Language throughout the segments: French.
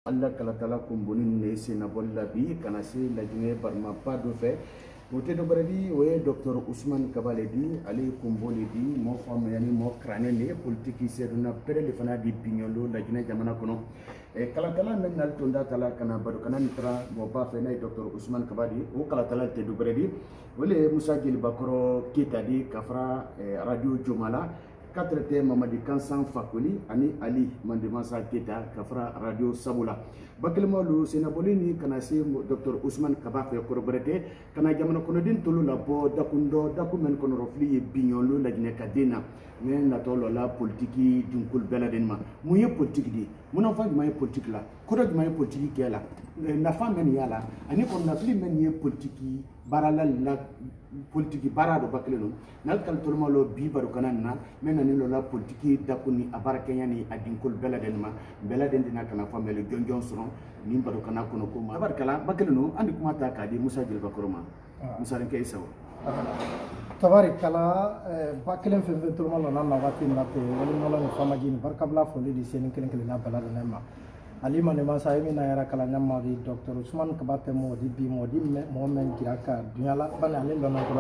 Allah kala tala kumbunin ne se na bolla bi kana se la jine barma pa do fe wote do baradi we Dr Ousmane Kabale di ali kumboli di mo fam yani mo krane ne politique se do na pere le fana di pignolo la jine jamana kono e kala tala men nal tonda tala kana bado kana nitra mo ba fe na Dr Ousmane Kabale o kala tala te do baradi wole Musa Jeli Bakoro kita di kafra radio Jomala 4 te Mamadi Kansan Fakoli ani Ali Mandemasa Keta kafra radio Sabula bakelmo lu senabolini kana se Dr Ousmane Kabale korborete kana jamana kono din tolu la bo dakundo dakumen kono rofli bignolo la jine kadena men la tolo la politique dunkul beladenma muye politique di muna fa ma politique la kodo ma politique kela na fa men yala ani kon na fli men ye politique barala la politique barado bakelno nal kal tolma lo bi baru kanana men ani lo la politique dakuni abarakenya ni adinkul beladenma beladen dina kana fa mel jonjon suron ni baru kana kono ko ma abarkala bakelno andi kuma ta kadi Musa Jeli Bakoro ma Musa ren kay saw tabarik kala bakelen fen fen tolma lo na wati na te wali no la fama jini barkabla foli di sen kelen kelen na balada nema ali mane ma sa yemi na yara kala nyamma di Dr Ousmane Kabate mo di bi mo di mo men kiraka dunyala bana ale lo na ko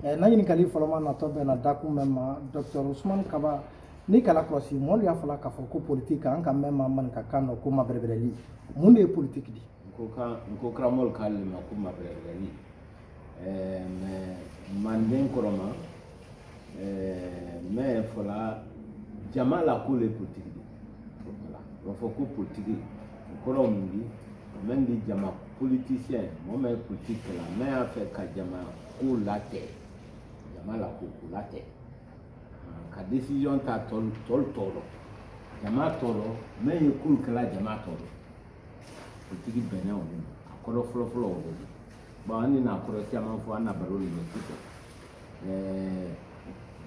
na yini kali foloma na to be na daku memma Dr Ousmane Kabate ni kala krosi mo ya fala ka foko politique an ka memma man ka kano ko ma berbeli munde politique di ko kramol kalima ko ma berbeli manden koroma mais fola jamala ko le politique voilà foko politique korom ndi men di jama politicien mo me politique la mais a fait ka jama ko laté jamala ko laté ka décision ta tol tolo jama tolo mais ko kala jama tolo politique bena o akoro flo o ba ni na akoro si ama fo na baro ni tiko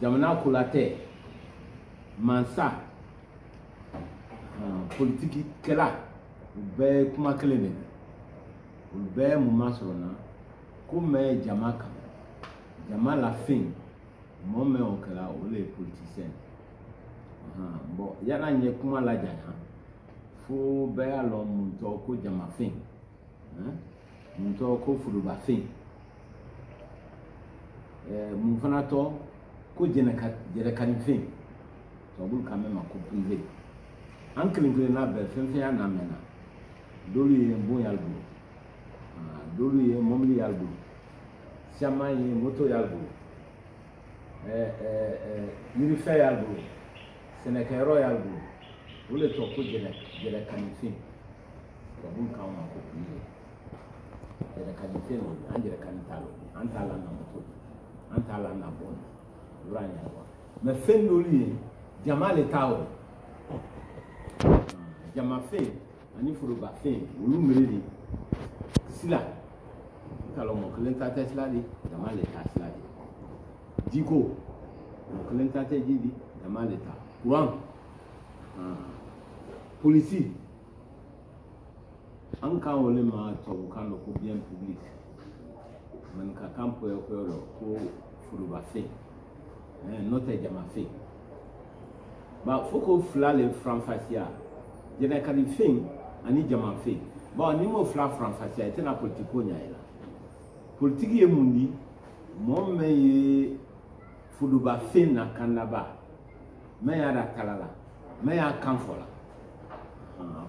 jamana ko laté mansa politique kela be kuma kelene be mu masrona ko me jamaka jama la fin mo me o kela o le politicien bon yana nye kuma la jana fo be alo mu to ko jama fin mu to ko furu ba fin mu fana to ko jere kan fin to bul ka me ma ko privé an kelen na be fen fen na mena dolu ye bon yalbu dolu ye momli yalbu chama ye moto yalbu yiri fe yalbu senekero yalbu wole to ko jele kanifin to bun ka ma ko privé jele kanifin an jele kanitalo an tala na moto an tala na bon uranya wa me fen dolu ye jamale tawo jama fe ani furuba fe ulu miridi sila kala mo klenta tesla di jama le ta sila di diko mo klenta te di jama le ta courant police an ka wole ma to kan ko bien public man ka campo ko furuba fe note jama fe ba foko flale franfasia jena kadi fin ani jama fe ba ni mo fla franfasia ete na politiko nyaela politiki e mundi mo me fuduba fin na kanaba me ya da kalala me ya kanfola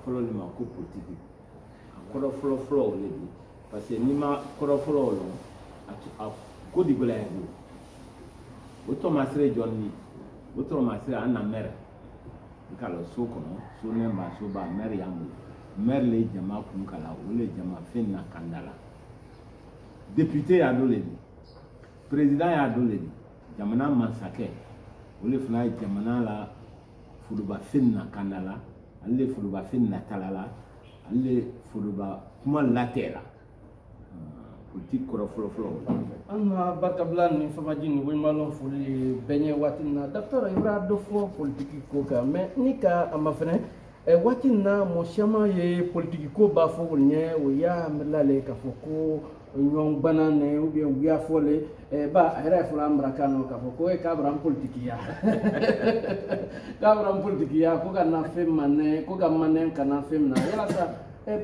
folo ni ma ko politiki akoro flo le di parce que ni ma koro flo lo ko di gola yo o to masre jonni o to masre anna mere kala sokono so nemba so ba mer yamu mer le jama kun kala wole jama fin na kandala député ya dole di président ya dole di jamana mansake wole fna jamana la fuduba fin na kandala alle fuduba fin na talala alle fuduba kuma latela politique koro flo anna bakablan ni famajin wi malon fuli benye watina docteur ibra do fo politique ko ka mais ni ka amafene watina mo chama ye politique ko ba fo nye o ya mlale ka foko nyon banane ou bien wiya fole ba era fula amrakano ka foko e ka bram politique ya Gabra politique ya ko kana fem mané ko ga mané kana fem na yala sa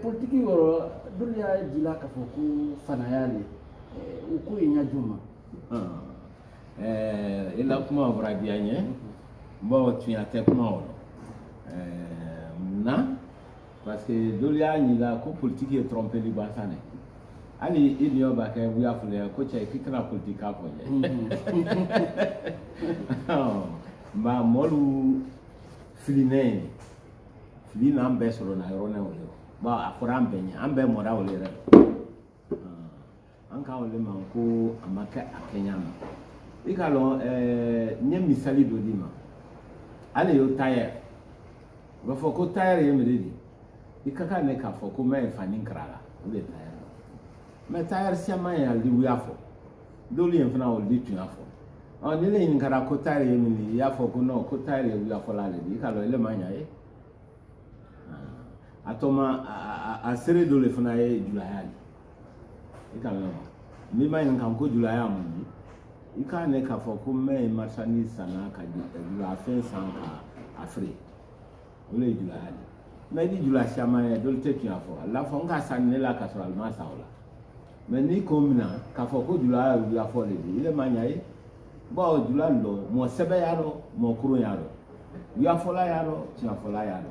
politique woro dunya dila ka foku fanayali uku inya juma ila kuma brabianye bo tu ate kuma woro na parce que dunya ni la ko politique est trompé li basane ali il yo ba ka wuya fule ko che kikra politique ka ko ba molu filine filina ambe soro na yorone wole ba afura ambe nya ambe mora wole re anka wole man ko amaka akenya ma ikalo nye misali do di ma ale yo tire ba fo ko tire ye mededi ikaka ne ka fo ko me fani krala ole tire me tire siama ya li wiafo doli en fana wole tu afo on ile in kara ko tire ye mini ya fo ko no ko tire ye wiafo la le ikalo ele manya e atoma a sere dole fana ye julayali ikalo ni ma in kan ko julaya mun ika ne ka fo ko me marchani sana ka jula fin san ka afri ole julayali me di jula chama ye dole te tu afo la fo nga san ne la ka so alma saola me ni ko mina ka fo ko julaya wi afo le di ile manya e bo jula lo mo sebe ya ro mo kuro ya ro wi afo la ya ro ti afo la ya ro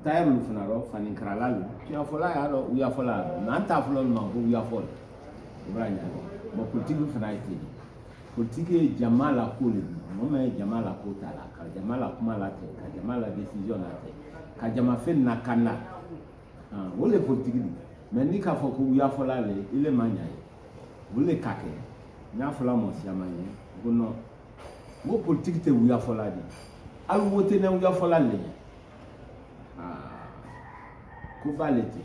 tayar lu fana ro fani krala lu ti afo la ya ro wi afo la na ta afo lo ma ko wi afo ibranya mo politique fana ite politique jamala ko le mo me jamala ko tala ka jamala kuma la te ka jamala décision la te ka jama fe na kana wole politique ni mais ni ka fo ko wi afo la le ile manya wole kake nya afo la mo si amanye gono mo politique te wi afo la di alu wote na wi afo la le ko valete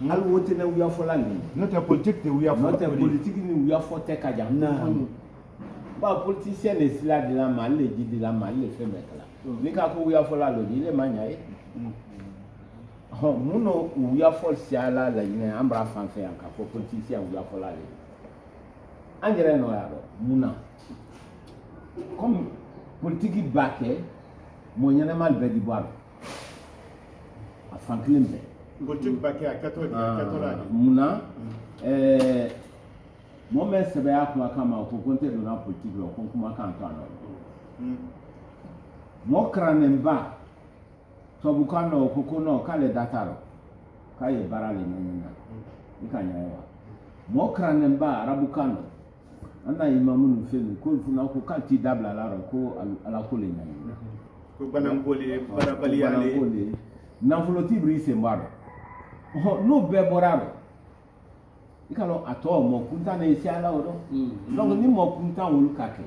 alu wote na uya fola ni notre politique de uya fola notre politique ni uya fote ka jam ba politicien ne sila de la mal le di de la mal le fait mettre là ni ka ko uya fola lo ni le manya e muno uya fol siala la ni ambra fanfe anka ko politicien uya fola le angere no ya muna comme politique baké mo nyana mal be di boire a fanklimbe politique baké a 14 muna mo me sebe akwa kama ko konte do na politique lo kon kuma kan to ano mo kranemba to bukano ko kono kale dataro kaye barale nyenna ikanya yawa mo kranemba arabukano ana imamu fele ko funa ko kanti dabla la ko ala ko le nyenna ko banangole barabali yale na voloti brise mbaro no be boraro ikalo ato mo kunta na isi ala odo donc ni mo kunta wulu kake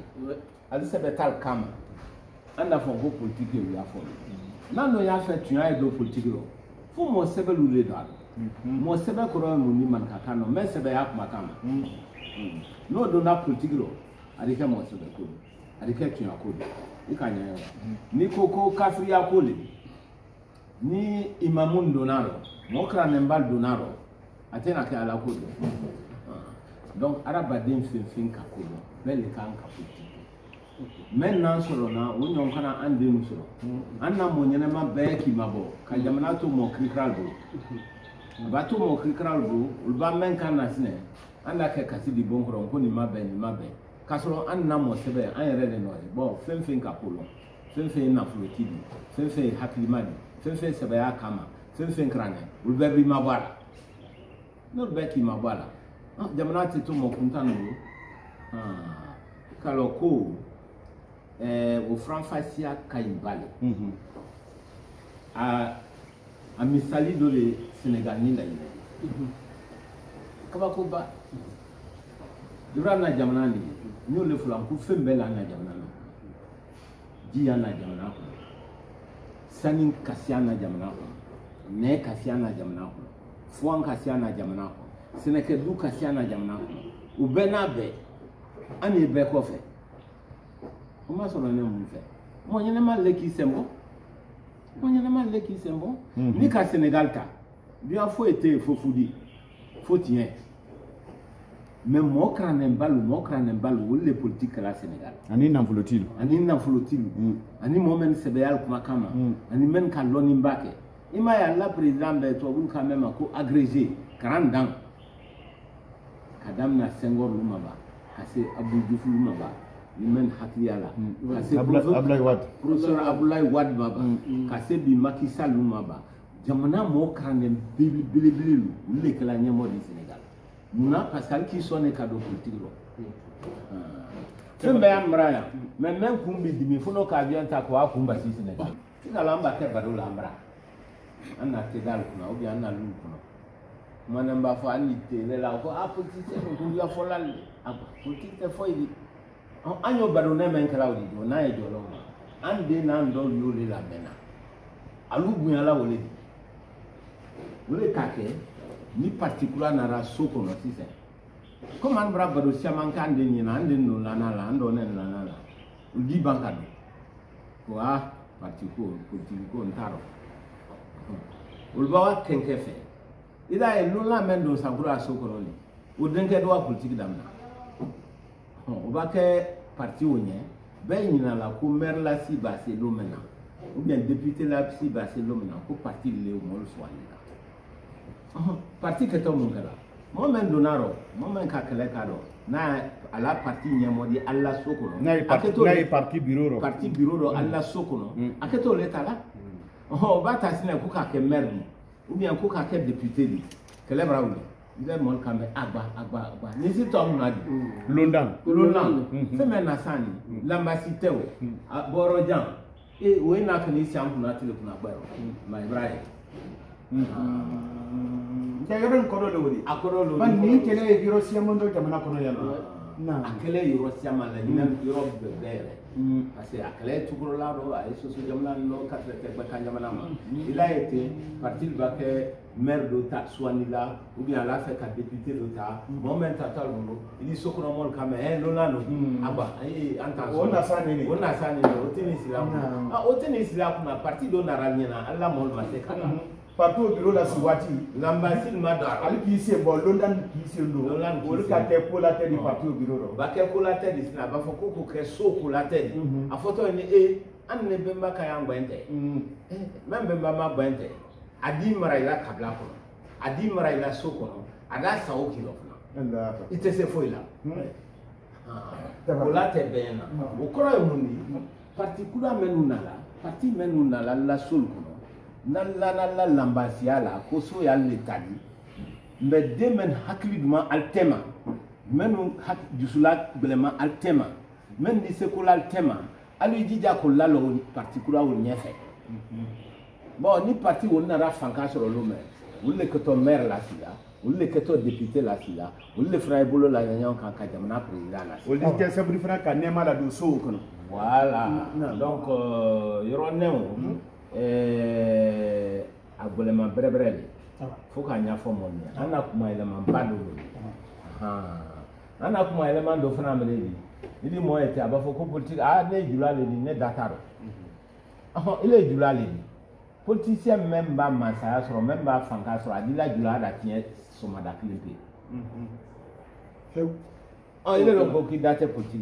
ali sebe tal kama anda fo go politique wi afo na no ya fe tun ay do politique ro fu mo sebe lule do mo sebe ko ro mo ni man kaka no me sebe ya kuma kama no do na politique ro ali ke mo sebe ko ali ke tun akodo ikanya ni koko kafri akole ni imamun donaro mokra nembal donaro atena ke ala kodo donc araba den fin ka kodo bel kan ka politique maintenant solo na wonyon kana ande musoro anna mo nyene ma be ki mabo ka jamana to mo krikral do ba to mo krikral do ulba men kana sine anda ke kasi di bonkoro ko ni mabe ka solo anna mo sebe an yere de no bon fin ka kodo fin na flotidi fin haklimani fin sebe ya kama fin krane ulba bi mabara no be ki mabala jamana ti to mo kuntano kaloko o franfasia kaimbale a misali do le Sénégal ni la ile kabako ba dura na jamana ni no le fulan ku fembe la na jamana no ji ya na jamana ko sanin kasiana jamana ko ne kasiana jamana ko fuan kasiana jamana ko Sénégal du kasiana jamana ko u bena be ani be ko fe o ma sọ̀rọ̀ ne mun fe mo nyene ma leki sembo ni ka Sénégal ta bien faut été faut foudi faut tien mais mo kranen balu wolle politique la Sénégal ani nafolotilu ani mo men sebeyal kuma kama ani men kan loni mbake ima ya la président be to bun quand même ko agrégé 40 ans kadam na Senghor lumaba kasi Abdou Diouf lumaba ni men hakiyala kasi Abdoulaye Wade professeur Abdoulaye Wade baba kasi bi Macky Sall lumaba jamana mo kranen bililu le kala nyamo di Sénégal muna pascal qui sonne cadeau politique lo fembe amraya mais même kumbi dimi fono ka bien ta ko akumba si Sénégal kala amba te bado la amra anna te dal kuna obi anna lu kuna mana mba fa ni te le la ko politique ko ya folal politique fo yi anyo bado ne men kala odi do na e jolo ande na ndo yo le la mena alu bunya la wole kake ni particular na ra soko no sise comme an bra bado chaman kan de ni na ande no la na la ando ne la na la udi banka do ko politiko ntaro ulba wa kenke fe ida e lula men do sakura soko no ni o denke do politique damna o ba ke parti wonye be nyina la ko mer la si ba se do mena ou bien député la si ba se do mena ko parti le mo so ani parti que tout le monde là moment donaro moment kakele kado na ala parti nyamodi alla sokono na parti bureau do alla sokono aketo leta la bata sina ko ka ke maire ou bien ko ka ke député li kele brawo il est mon kambe agba ni si to mo nadi londan feme na sani l'ambassadeur borojan e we na kan isi ampu na tele kuna gba my brother Jagadon korolo wori akorolo man ni kele yoro siamondo jamana kono yalla na akele yoro siamala ni na yoro bebere parce akele tukuro la ro ay so jamana no katre te ba kanjamana ma il a été parti ba ke maire de ta Swanila ou bien la fait ka député de ta moment tatal mo il sokono mol kame lo lano aba ay anta ona sani o teni sila kuna parti do naranyana alla mol maseka parti au bureau la Siwati l'ambassade madar ali qui c'est bon London qui c'est ndo o ka te ko la tête du parti au bureau ba ke ko la tête isna ba fo ko ke so ko la tête a photo ni an ne bemba ka yang bente même bemba ma bente adi mara ila kabla ko adi mara ila so ko ada sa o kilo na ite se foi la ko la tête bena o ko ra mundi particular menunala parti menunala la sol ko nalla lambasia la ko so ya letali mbe demen hakliduma altema menu hak jusula belema altema men di sekula altema alu jija ko lalo particular won nyefe bon ni parti won na rafanka soro lo me wulle ko to maire la sida wulle ko to député la sida wulle fray bolo la nyan kan ka jamana président la sida o di sabri fra ka nema la do so kono voilà donc yoro newo agolema brebrele foka nya fo mo ni ana kuma elema bado ana kuma elema do fana mele idi mo ete abafo ko politique ne julale ni ne dataro ile julale ni politicien même ba masaya soro même ba fanka soro adila julala da tien soma da klipe il est donc qui date politique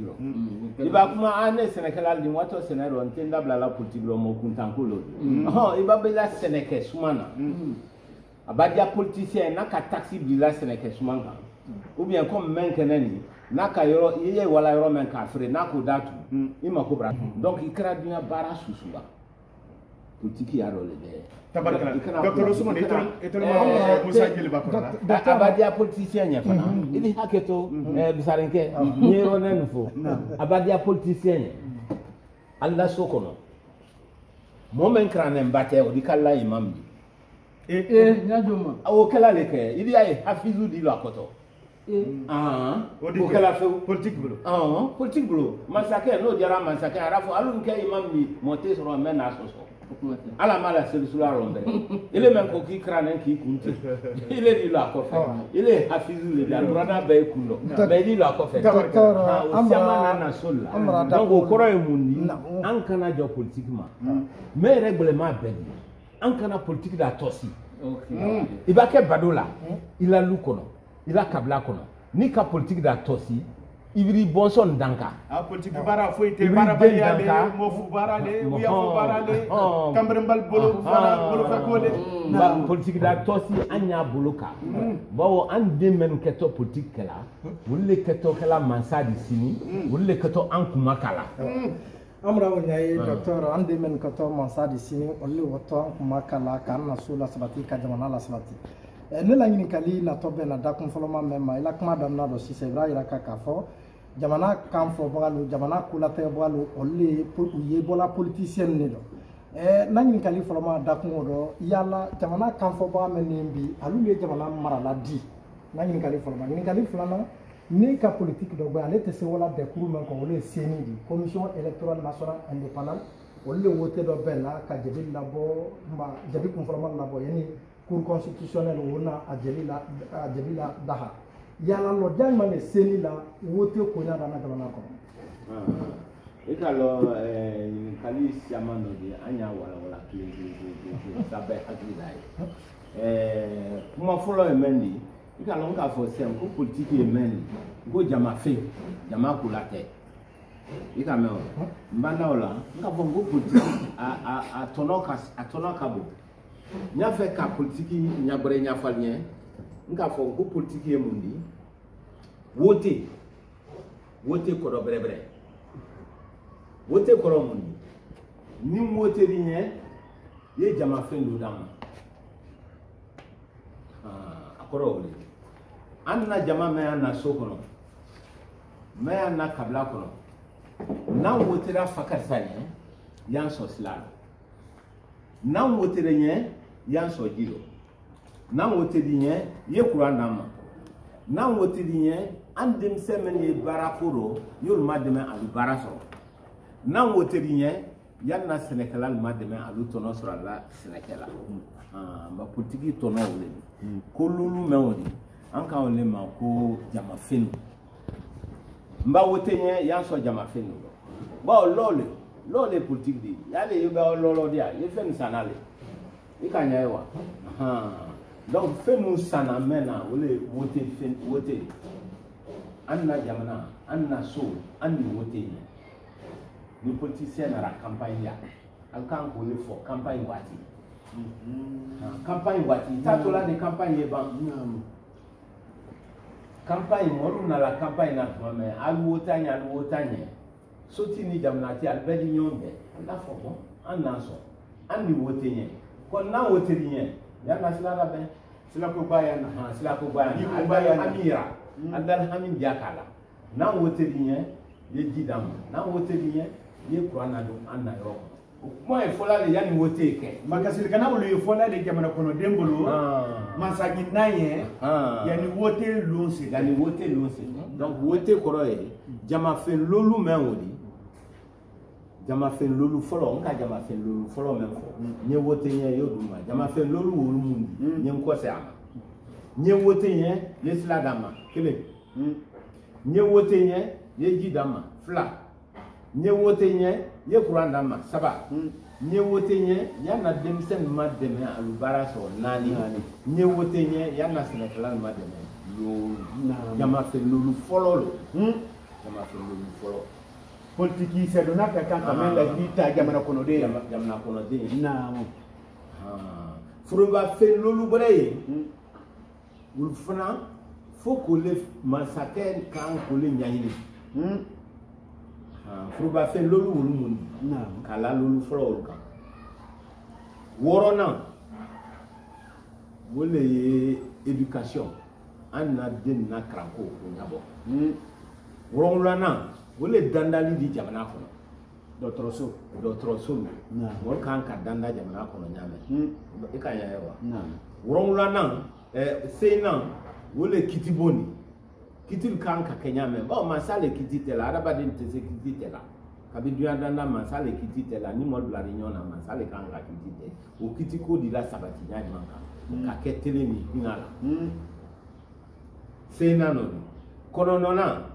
il va kuma ane Sénégal di wato Sénégal on tenda blala politique lo mo kuntankolo il va bela Sénégal sumana abadia politicien na ka taxi bila Sénégal sumanga ou bien comme men keneni na ka yoro yeye wala yoro men ka fre na ko datu ima ko bra donc il kra dina bara susuba politique ya role de Docteur Ousmane Musa Jeli Bakora abadia politicien nya fana ili haketo bisarenke nyero nen fo abadia politicien alla sokono momen kranen bate o dikalla imam nyajoma o kala leke ili ay hafizu di lakoto o kala fe politique blo masake no jara masake arafo alun ke imam ni monter sur men asoso ala mala selusula rombe ile men ko ki kranen ki kunti ile di la ko fe ile hafizu le da brada be kundo be di la ko fe amra na sola donc o koro e mundi an kana jo politique ma mais règlement be an kana politique da tosi iba ke badola ila lu kono ila kabla kono ni ka politique da tosi ibri bonson danka politique bara foite bara bayale mo fu bara le wiya fu bara le kambrembal bolo bara bolo ka kole ba politique da tosi anya boloka bawo an de men keto politique kala wulle keto kala mansadi sini wulle keto an kuma kala amra wonyaye docteur ande men keto mansadi sini wulle woto an kuma kala kan na sula sabati ka jamana la sabati ne la ɲininkali natɔ bɛ na dakun fɔlɔma mɛn ma i la kuma daminɛ dɔ sisan i b'a yira k'a fɔ jamana kan fɔbaga lo jamana kolatigɛbaga lo olu le u ye bɔla politisiyɛn de dɔ n'a ɲininkali fɔlɔma dakun o dɔ yala jamana kan fɔbaga mɛn nin bi olu ye jamana marala di n'a ɲininkali fɔlɔma ɲininkali filanan ne ka politique dɔ bɛ ale tɛ se wala dɛkuru min kan olu ye seni di commission électorale nationale indépendante olu le wote dɔ bɛɛ la ka jabi labɔ jabi kun fɔlɔma labɔ yanni cour constitutionnelle wona a jeli la daha yala lo jama ne seni la wote ko nya da na jamana ko e ka lo kali siama no di anya wala ki sabe hakili dai kuma folo e mendi e ka lo nka fo sem ko politique e mendi go jama fe jama kulate e ka me o mbana ola nka fo go politique a tonoka bo nya fe ka politique nya bore nya falnye nka fo ko politique e mundi wote ko do brebre wote ko ro mundi ni wote di nye ye jama fe ndo dam akoro wole anna jama me anna sokono me anna kabla kono na wote ra fakar sanye yan so sla na wote re nye yan so jiro na wote di nye ye kuranda ma na wote di nye andim semen ye barakoro yul mademe alu baraso na wote di nye yan na senekala al mademe alu tono sura la senekala ba politiki tono wole ko lulu mewodi an ka wole ma ko jama fenu mba wote nye yan so jama fenu ba lole politique di yale yo ba lolo dia ye fen sanale ikanya ewa donc fenu sana mena wole wote anna jamana anna so andi wote ni politicien na campagne ya alkan ko le fo campagne wati campagne wati tatola de campagne ba campagne mo na la campagne na to me alu wotanya soti ni jamana ti albedi nyombe nda fo bon anna so andi wote nye ko na wote nye ya na sila da ben sila ko bayana sila ko bayana amira andal hamin jakala na wote nye ye jidam na wote nye ye qur'ana do anna yo mo e fola le yani wote ke makasir kana wulu e fola le jamana kono dembolo masagi naye yani wote lonse donc wote koro e jama fe lolu men wodi jama fe lolu folo nka jama fe lolu folo men fo nye wote nye yo duma jama fe lolu wolu mundi nye ko se ama nye wote nye ye sila dama kele nye wote nye ye jidama fla nye wote nye ye Quran dama saba nye wote nye ya na demisen ma deme alubara so nani nye wote nye ya na senekala ma deme lo jama fe lolu folo lo jama fe lolu folo politique c'est dona ka kan men la vita jamana kono de na furuba fe lolu bore wul fana fo ko le massacre kan ko le nyanyini furuba fe lolu wul mun na kala lolu folo kan worona wole éducation anna den na kranko ko nyabo worona wole dandali di jamana kono dotroso na wol kan ka danda jamana kono nyame e ka ya yawa na worongla nan seina wole kitiboni kitil kan ka kenyame ba masale kititela arabadin tese kititela kabidu danda masale kititela ni mol bla nyona masale kan ka kitite o kitiko di la sabati nyani manka ka ketele ni ngala seina no kono nona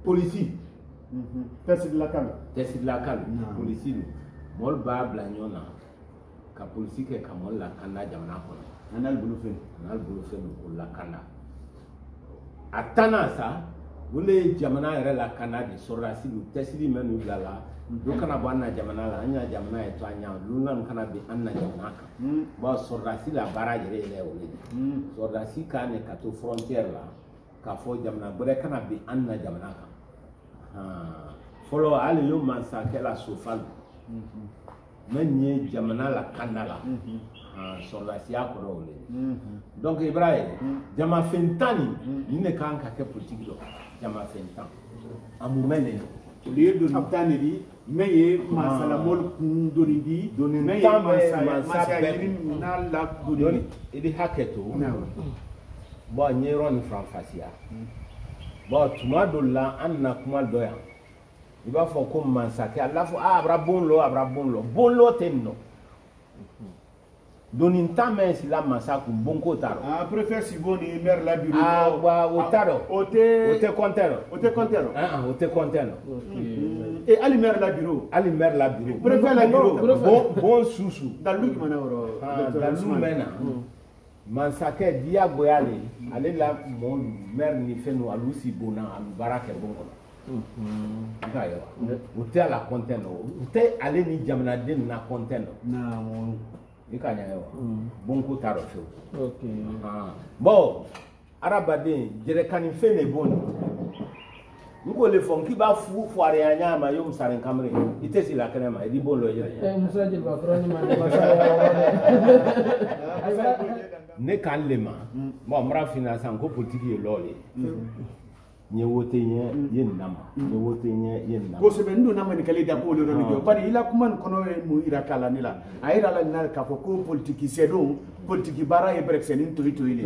police test de la kala police mol ba bla nyona ka police ke ka mol la kanda jamana ko anal bulu fen ko la kanda a tanna sa wole jamana yɛrɛ la kana de sɔrɔdasi lu tɛsiri mɛ nu bila la do kana bɔ an na jamana la an ɲa jamana ye to an ɲa luna nu kana bi an na jamana kan bon sɔrɔdasi la baara yɛrɛ yɛrɛ o le de sɔrɔdasi ka ne ka to frontière la k'a fɔ jamana wɛrɛ kana bi an na jamana kan fɔlɔ hali yo mansakɛ la sofalu mɛ nin ye jamana la kanda la sɔrɔdasiya kɔrɔ o le donc Ibrahim jama fɛn tan nin ne kan ka kɛ politique dɔ jama fɛn tan a mun mɛ ne olu ye doni tan de di mɛ ye masalamɔli kun doni di mɛ ye masaya ɲini n'a la doni i bɛ hakɛ to bon n ye yɔrɔ nin faranfasiya bon tuma dɔ la an na kuma dɔ yan i b'a fɔ ko mansakɛ a b'a fɔ a bara bon lo tɛ nin nɔ doni tan mɛ sila mansa kun bonko t'a rɔ préfet Sibo ni maire la bureau wa o t'a rɔ o tɛ compter rɔ o tɛ compter rɔ et hali maire la bureau préfet la bureau bon susu dalu jumɛn na yɔrɔ dalu mɛ na mansakɛ diyagoya le ale la mɔɔ maire ni fɛn nu alu si bona alu baara kɛ bon kɔnɔ i ka ye wa o tɛ a la compter nɔ o tɛ ale ni jamanaden na compter nɔ i ka ɲɛ wa bonko t'a rɔ fiyewu bon adamaden jɛrɛkani fɛn de bon n k'o le fɔ k'i b'a fuwariya ɲa ma yo musaren kamere i tɛ sigi la kɛnɛ ma i b'i bon lɔ yɛrɛ Musa Jeliba Kɔrɔ ni ma ne kan le ma bon n b'a f'i ɲɛna sisan ko politiki ye lɔ le n ye wote ɲɛ ye nin nama n ye wote ɲɛ ye nin nama kosɛbɛ n donna manikali da k'o yɔrɔ nin jɔ bari i la kuma nin kɔnɔ ye mun yira k'a la ne la a yira la nin na k'a fɔ ko politiki sɛdon politiki baara ye bɛrɛkisɛnin toyi le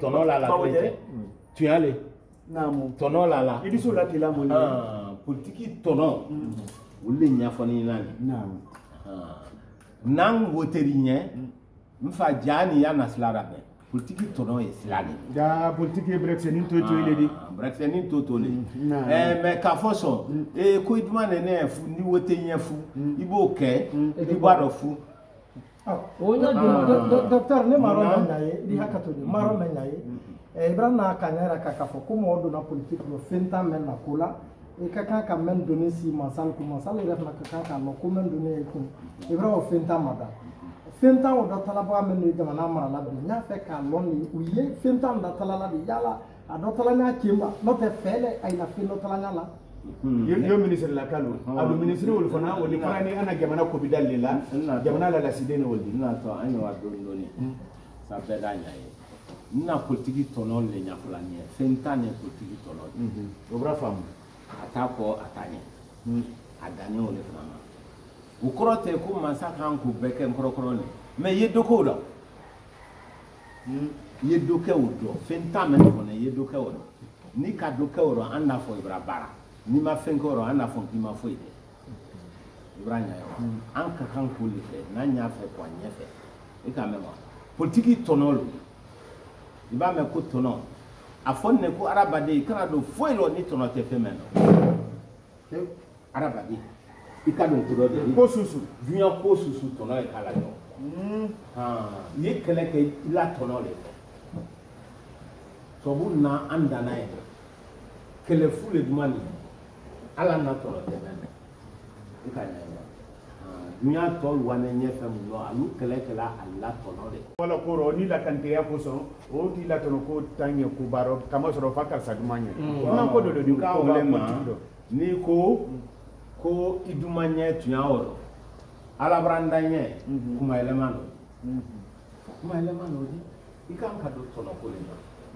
tɔnɔ la la tɛ tuya le tɔnɔ la la i bɛ se o la tila mun ye politiki tɔnɔ olu le ɲɛfɔni na ni n'an woteri ɲɛ n fa ja ni ya na sila la bɛn politiki tɔnɔ ye sila de ja politiki ye bɛrɛkisɛnin toyi le di bɛrɛkisɛnin to le mais k'a fɔ sɔn ko juma ne ne fu ni wote ɲɛ fu i b'o kɛ i b'a dɔn fu o ɲɛ docteur ne ma yɔrɔ mɛn na ye i hakɛ to de ma yɔrɔ mɛn na ye Ibrahim n'a ka ɲɛ yɛrɛ k'a fɔ ko mɔgɔ donna politique la fɛn t'a mɛn na ko la i ka kan ka mɛn donni si masal kun masal yɛrɛ fana ka kan k'a lɔn ko mɛn donni ye kun Ibrahim o fɛn t'a ma da fɛn t'a o dɔ talabaga min ye jamana marala bi n y'a fɛ k'a lɔn de u ye fɛn t'a da talala de yala a dɔ talanya cɛ ma n'o tɛ fɛ dɛ a yina fɛn dɔ talanya la yo ministre la kalo alo ministre wol fana wol fana ni ana jamana ko bidal le la jamana la lasiden wol di na to an wa doni sa bɛɛ da ɲa ye na politiki tɔnɔ le ɲafɔla ni ye fɛn t'a ni politiki tɔnɔ o b'a faamu a t'a kɔ a t'a ɲɛ a dannen o le fana ma o kɔrɔ tɛ ko mansa kan k'o bɛɛ kɛ n kɔrɔkɔrɔ ni mais i ye dɔ k'o la i ye dɔ kɛ o dɔn fɛn t'a mɛn kɔnɔ i ye dɔ kɛ o dɔn n'i ka dɔ kɛ o dɔn an n'a fɔ i b'a baara n'i ma fɛn kɛ o dɔn an n'a fɔ k'i ma foyi kɛ i b'a ɲɛ wa an ka kan k'o le kɛ n'an y'a fɛ k'a ɲɛfɛ i k'a mɛn wa politiki tɔnɔ lo i b'a mɛn ko tɔnɔ a fɔ ne ko adamaden i kana don foyi la ni tɔnɔ tɛ fɛn mɛn na adamaden i ka don ko dɔ de ko susu dunuya ko susu tɔnɔ ye k'a la ɲɔgɔn i ye kɛlɛ kɛ i la tɔnɔ le fɛ tubabu na an danna ye kɛlɛ fu le duman nin ala na tɔnɔ tɛ mɛn na i ka ɲɛ dunuya tɔ wane ɲɛfɛ mun dɔn alu kɛlɛkɛla a la tɔnɔ de wala koro ni la kanteya kosɔn o t'i la tɔnɔ ko ta ɲɛ ko baara kama sɔrɔ fa karisa duman ɲɛ n'an ko dɔ di ka wale ma n'i ko ko i duman ɲɛ tun y'a wɔrɔ alabaranda ɲɛ kuma yɛlɛma don kuma yɛlɛma don di i kan ka don tɔnɔ ko de la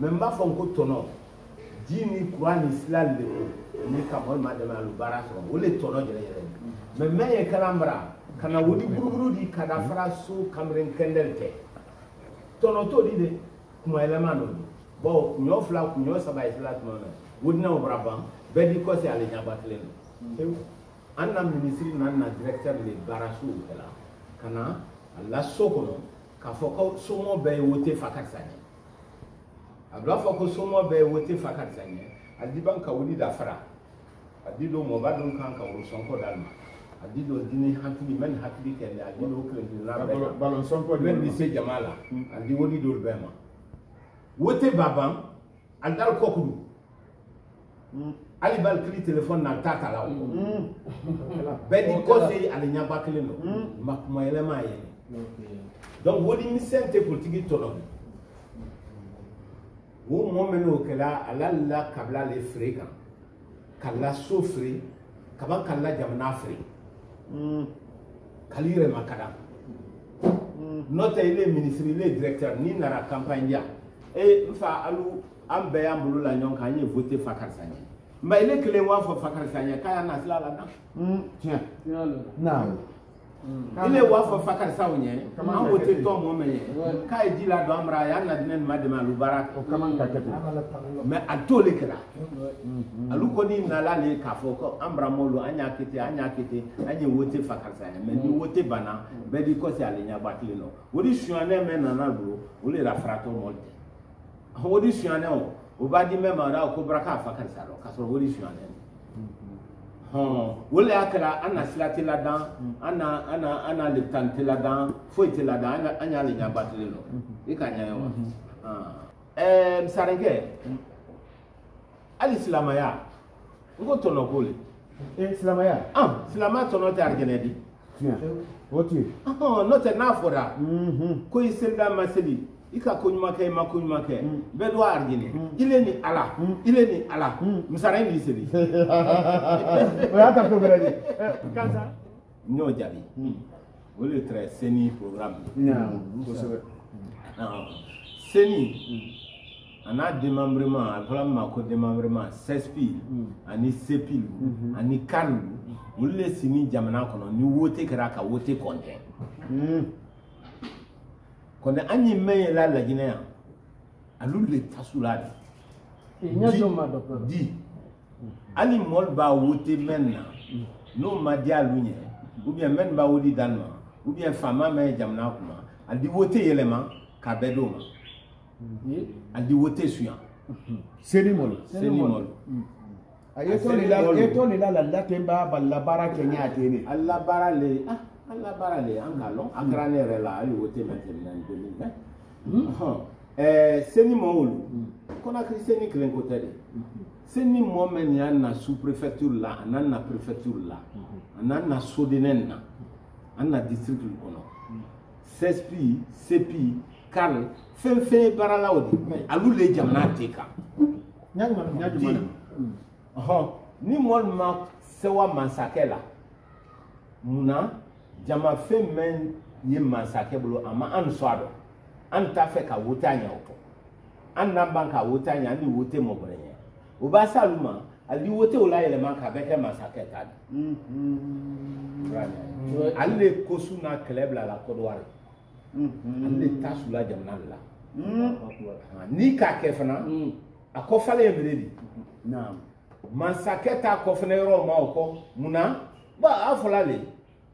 mɛ n b'a fɔ ko tɔnɔ ji ni kuran ni sila le ni ka mɔgɔ ma dɛmɛ alu baara sɔrɔ o le tɔnɔ yɛrɛ yɛrɛ mɛ mɛ ye kalan bara ka na wuli buruburu di ka da fara so kameren kɛndɛli kɛ tɔnɔ t'o di de kuma yɛlɛma n'o di bon ɲɔ fila ɲɔ saba ye sila tuma na wudinaw bara ban bɛɛ di kɔsi ale ɲaba kelen don an na minisiri n'an na directeur de baara so o kɛla ka na a la so kɔnɔ k'a fɔ ko somɔgɔw bɛɛ ye wote fa karisa ɲɛ a b'a fɔ ko somɔgɔw bɛɛ ye wote fa karisa ɲɛ a di ban ka wuli da fara a di don mɔba don kan ka wolo sɔnkɔ d'a ma a di don dini hakili mɛ ni hakili kɛlɛ a di don kelenkelenna bɛɛ balon sɔnkɔ mɛ bi se jama la a di woli dɔw bɛɛ ma wote b'a ban andal kokudu ali bal kli téléphone na tata la bedi conseil ali nyaba kle no makuma elema ye donc wodi mi sente politique tono wo momeno kala alalla kabla le freka kala sofri kaban kala jamna fri kalire makada note ile ministre ile directeur ni nara campagne ya e fa alu ambe ya mbulu la nyon kanye voter Fakar Sagna mais ile kele wa fo Fakar Sagna kaya na sila la tiens na ile wa fo Fakar Sagna an voter to mo me kay di la do amra ya na dinen madema lu barak o kaman ka kete mais atole kala alu ko ni na la le ka fo ko amra molo anya kete anya voter Fakar Sagna mais ni voter bana be di ko si ale nya batile no wodi suane me na na bro o le rafrato molde wodi suane o ba di me ma ra ko braka Fakar Sagna ka so wodi suane wole akala ana silati la dan ana le tante la dan foi te la dan anya le nya batile no e ka nya yo msarenge ali silamaya ngo tono kole silamaya silama tono te argenedi tiens oti no te na fora ko iselda maseli ika kunyuma ke makunyuma ke bedo argine ile ni ala msarenge ni seli oya ta ko beredi kansa no jabi wole très seni programme seni ana démembrement alpha ko démembrement 16 pile ani sepil ani kan wole sini jamana kono ni wote kara ka wote konte konde anyi meye la lajine alu le tasulade nyazo ma docteur di ali mol ba wote menna no madia lunye ou bien men ba wodi danma ou bien fama me jamna kuma adi wote yelema ka bedoma adi wote suya seni mol ayeto ni la la temba balla bara kenya atene alla barale an kalon akrane rela ali wote maintenant 2020 seni mawulu kona seni klen ko tede seni mo men ya na sous préfecture la na préfecture la na sodenen na anna district kono CSP CP kal fe barala odi alu le jamna teka nyaju ni mol ma sewa mansakela muna jama fe men ye mansake bulu ama an swado an ta fe ka wotanya oko an nan banka wotanya ni wote mo brenye o ba saluma ali wote o la ele man ka beke mansake tad alle kosuna club la kodware alle tasula jamna la ni ka kefana akofale emredi na mansake ta kofene ro ma oko muna ba afulale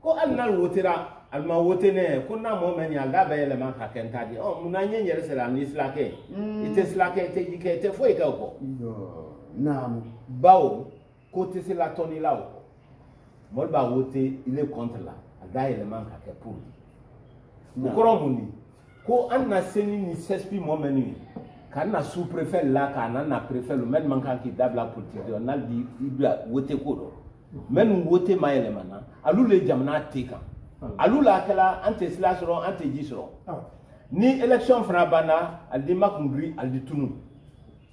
ko alnal wotira alma wotene ko na mo men ya da be le man ka kentadi muna nyenyere sela ni slake ite slake te dike te foi ka ko naam bawo ko te sela toni lawo mo ba wote ile contre la da ile man ka ke pour ko muni ko anna seni ni sespi mo menu kana sous préfet la kana na préfet le même man ka ki dabla politique on a dit ibla wote ko do men wote mayele mana alu le jamna teka alu la kala ante slasro ante jisro ni election fra bana aldi makungri aldi tunu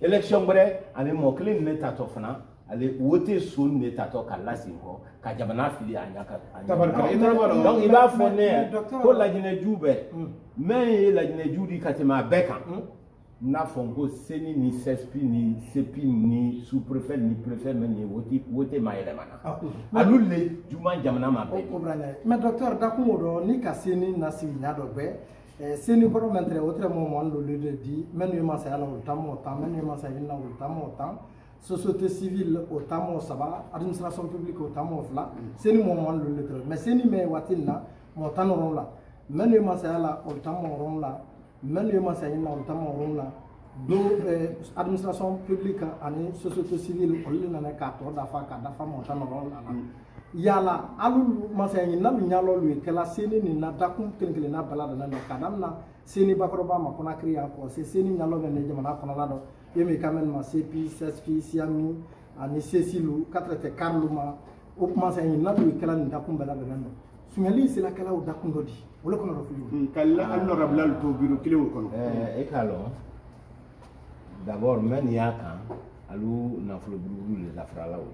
election bre ani mokle ne tato fana ale wote son ne tato kala sinko ka jamna fili anyaka donc il va fonner ko la jine jube mais la jine judi katema beka na fongo seni ni sespi ni sepi ni sous préfet ni préfet men ni wote mayele mana alu le juma jamana ma be mais docteur dakumodo ni ka seni na si nyado be seni ko mentre autre moment le di men yema sa ala utamo ta men yema sa ina utamo ta société civile utamo saba administration publique utamo fla seni moment le lettre mais seni me watina mo tanoron la men yema sa ala utamo ron la men yema sa ina utamo ron la do administration publique ani société civile o le na ka to da fa mo tanoron la yala alu masay na nyalo lu kala seni ni na dakum kenkele na balada na kadam na seni bakroba ma kona kriya ko se seni nyalo ne jamana kona la do ye me quand même ma CP CSP Siami ani Cecilou 4 te Carluma o kuma sa yin na do kala ni da kumbala be nan sunyali sila kala o da kundodi wala kono do fulu kala honorable al to biro kile o kono e kalo d'abord men yaka alu na fulu buru le da frala o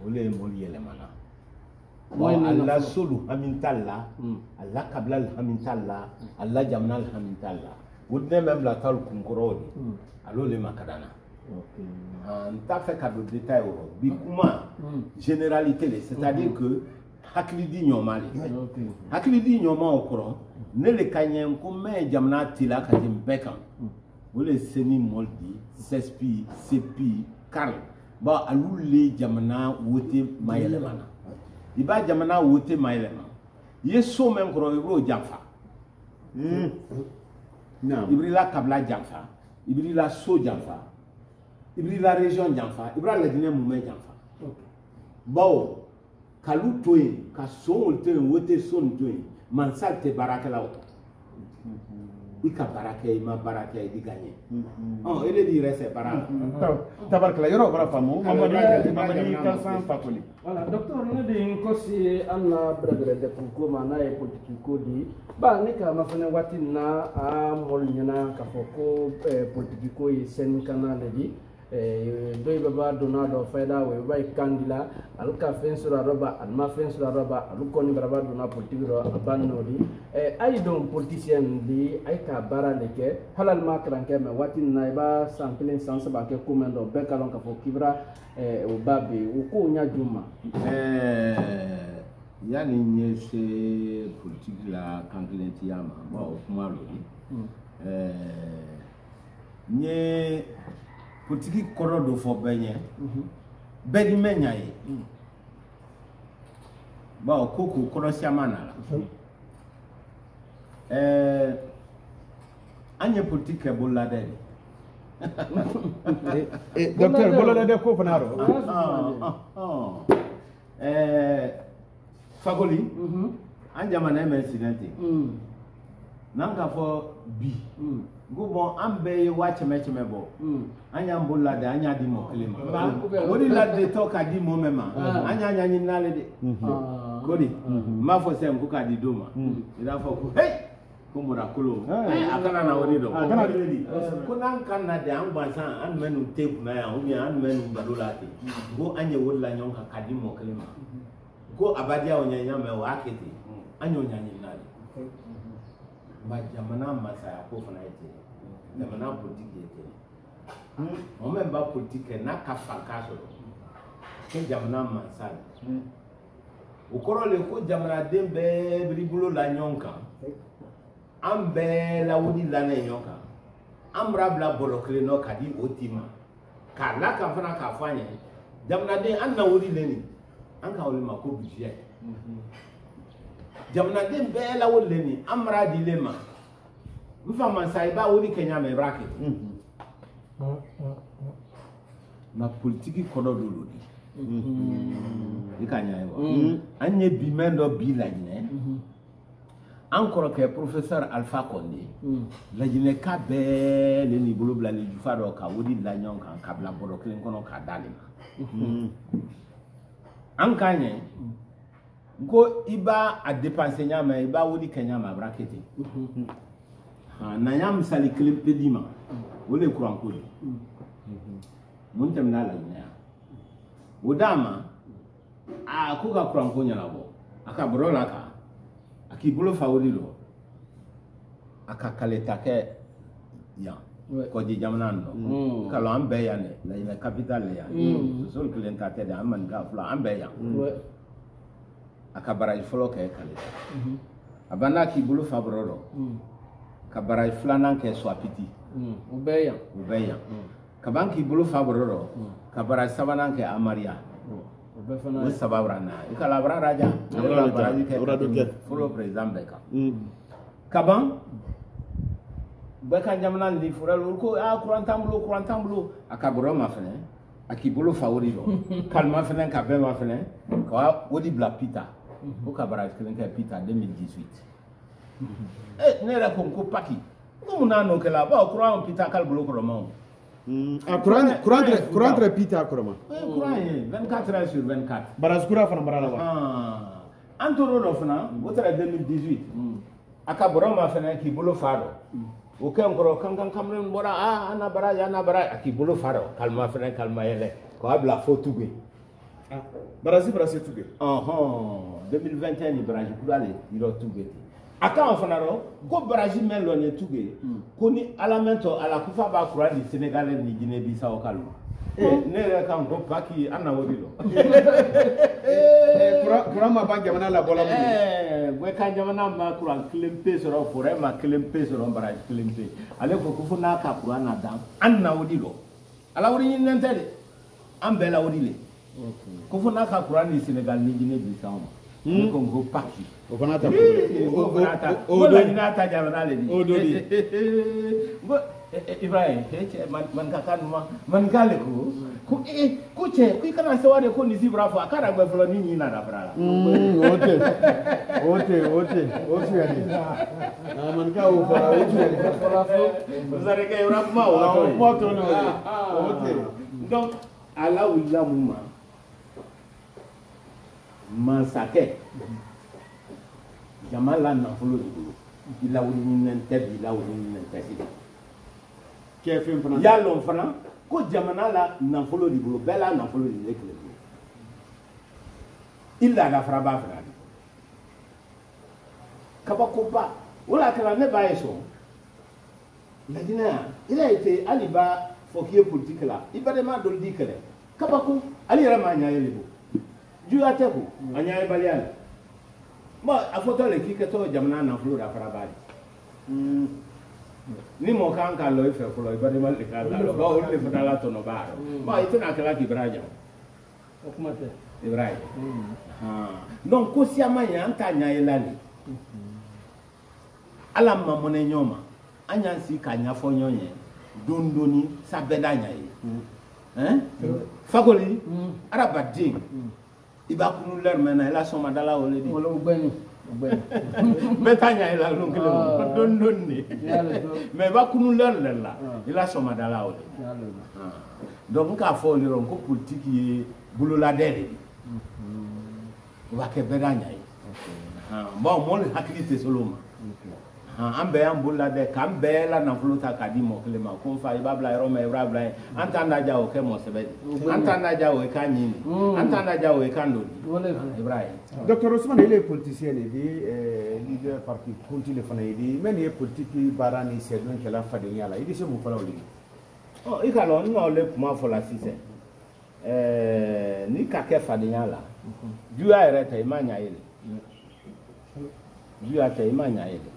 ole mol yele mana Allah sulu hamintalla Allah kabla hamintalla Allah jamna hamintalla wudne même la tal kunkorodi alo le makadana nta fait cadeau détail au bikuma généralité c'est-à-dire que haklidi nyoma au courant ne le kanyen ko me jamna tila ka jimbeka wole seni moldi sespi sepi karl ba alule jamna wote mayele mana iba jamana wote mayelema yeso même kro ibro jamfa ibrila kabla jamfa ibrila so jamfa ibrila région jamfa ibra la dine mume jamfa bawo kalu toy ka so wote wote son toy mansal te barakala ika barake ma barake di gagner ele di reste bara tabarkala yoro bara famu mamadi kansan fakoli voilà docteur ne de nkosi anna bradre de ko mana e politiko di ba ne ka ma fane wati na a mol nyana ka foko politiko e sen kanale di doy baba donado fayda we bay kandila al ka fen sura roba al ma fen sura roba al ko ni baba dona politique ro abanno di ay don politicien di ay ka bara leke halal ma kranke me watin na ba sampling sans ba ke komendo be kalon ka fo kibra o babi o ko nya juma yani nyese politique la kankilenti yama ba o kuma lo nye politique koro do fo benye bedi menya yi ba o koko koro siamana anye politique bolla de docteur bolole de ko fanaro fagoli anja mana men sinati nanga fo bi go bon ambe watch me bo anya mbola de anya di mo klima wodi la de to ka di mo mema anya nyi nale de godi ma fo sem ko ka di doma ida fo ko hey ko mura kulo akana na wodi do ko nan kan na de an bansan an menu tape na ya o mi an menu badola ti go anya wolla nyon ka di mo klima ko abadia onyanya me wa akete anya onyanya nale ba jamana masa ko fana yete jamana politique yete on même ba politique na ka fankaso ke jamana masa o korole ko jamana dembe bribulo la nyonka ambe la wudi la na nyonka amra bla bolokle no kadi otima kala ka fana ka fanye jamana de an na wudi leni an ka wole mako budget jamana dem be la wolle ni amra dilema mfa mansai ba woni Kenya me bracket na politique kodo do di ikanya yo anye bi mendo bi la ne encore que professeur Alpha Condé la jine ka be le ni bolo bla ni jufa do ka wodi la nyon kan ka bla bodo klen kono ka dalima an kanye go iba a dépenser nyama iba wodi Kenya ma bracket na nyam sali klim pedima wole kuran ko mun tam na la nya wodama a ko ga kuran ko nyala bo aka brola ka aki bolo fawodi do aka kaleta ke ya ko di jamana no kala ambe ya ne la ina capital ya so klenta te da amman ga fula ambe ya aka baraj folo ke kaleta abana ki bolo fabroro ka baraj flanan ke swapiti ubeya kabanki bolo fabroro ka baraj sabanan ke amaria o sababrana ikala raja baraj ke folo president beka kaban beka jamana li fural ko a kurantambulo akabro ma fene akibolo favori do kalma fene ka be ma fene ko wodi bla pita ko ka baraj kelen ka pita 2018 ne ra ko paki ko mun no kala ba Quran pita kal bolo ko ma Quran tra pita ko ma Quran 24 heures sur 24 baras kura fana barala wa antoro do fana wotra 2018 aka boroma fana ki bolo faro o kan ko kan kamren bora ana bara aki bolo faro kalma fana kalma yele ko abla fo tugbe barasi tugbe 2021 ni baraji kudale iro tugbe aka fana ro ko baraji melo ne tugbe ko ni alamento ala kufa ba kura di Senegalais ni Guinée Bissau kalma ne re kan ko paki ana wodilo kura ma ba jamana la bola we kan jamana ma kura klempe soro fore ma klempe soro baraji klempe ale ko kufu na ka kura na dam ana wodilo ala wodi ni nentede ambela wodile kufu na ka kura ni Senegal ni Guinée Bissau ko ko paki o fana ta o do ni na ta jamana le di o do di Ibrahim man ka kan man gale ko che ku kana sawade ko ni zibra fa kana gbe flo ni na da brala ote yani man ka o fa zare ke rap ma o to no ote donc ala willa muma man sake jamala na flo di ila wuli ni nte ila wuli ni nte yalon fana ko jamana la nafolo di bolo bela nafolo di lekle illa la fraba fana kabakoba wala kala ne ba yeso ladina ila ite aliba fokiye politique la ibade ma dol dikele kabako ali yara ma nyaye lebo ju ateko anyaye baliala ma afoto le kiketo jamana nafolo da fraba ni mo kan ka lo ife fulo ibade mal de kala lo ba o le fata to no ba ba itena kala ki braja o kuma te ibrahim donc ko si amanya anta nya elani ala mamone nyoma anya si ka nya fo nyonye dondoni sabeda nya yi fagoli arabadin iba kunu ler mena ela so madala o le di wala ugbeni betanya ila lunkele don ni mais ba kunu ler la ila so madala o donc ka fo le ron ko politique yi bulo la dele wa ke bedanya yi bon mo le hakilite soloma ambe ambulla de kambe la na flota kadimo klema ko fa ibabla ro me ibabla antanda jawo ke mo sebedi antanda jawo e kanyini antanda jawo e kandodi ibrahim docteur Ousmane il est politicien il dit leader parti continue fana il dit mais il est politique barani c'est donc la fadenya la il dit c'est mon fala oli oh ikalo no le kuma fola sise ni ka ke fadenya la du ayere te imanya ile du ate imanya ile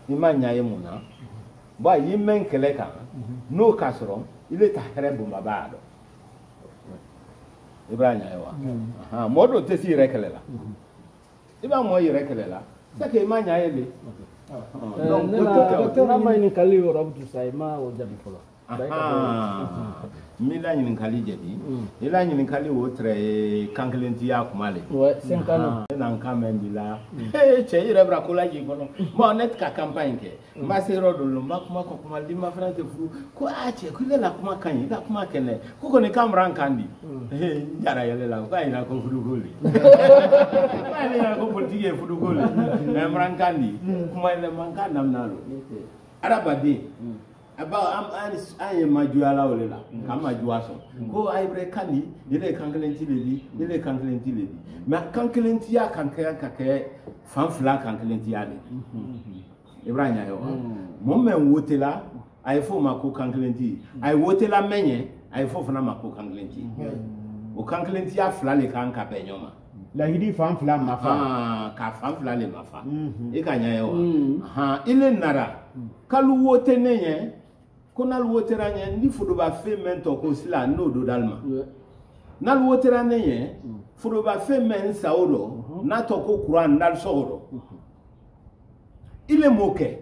imanya yemuna ba yimen keleka no kasro ile tahre bumba bado ibrahim yawa modo te si rekelela iba mo yirekelela sake imanya yele donc docteur ma ni kali wora butu sai ma o jabi folo mila nyini kali jebi ila nyini kali wotre kanklenti ya kumale ouais 5 ans na nkambi la che ire bra kula ji kono mo net ka campagne ke ma se rodo lo ma kuma ko kuma di ma frante fu ko a che ku le la kuma kanyi da kuma kene ko ko ne kamran kandi jara yele la ko ina ko fudu goli ma ni na ko politique fudu goli mran kandi kuma le man kan namnalo arabade aba am majuala olela kama juaso ko aybre kani ile kanklenti ledi ma kanklenti ya kankaya fanfla kanklenti ya le ibrahim ayo mo men wotela ay fo mako kanklenti ay wotela menye ay fo fana mako kanklenti o kanklenti ya fla le kanka benyoma la hidi fanfla mafa ka fanfla le mafa e kanya yo ile nara kalu wote nenye konal wotera nye ndi fudo ba fe mento ko sila no do dalma nal wotera nye fudo ba fe men saolo na to ko Quran dal soro ile moke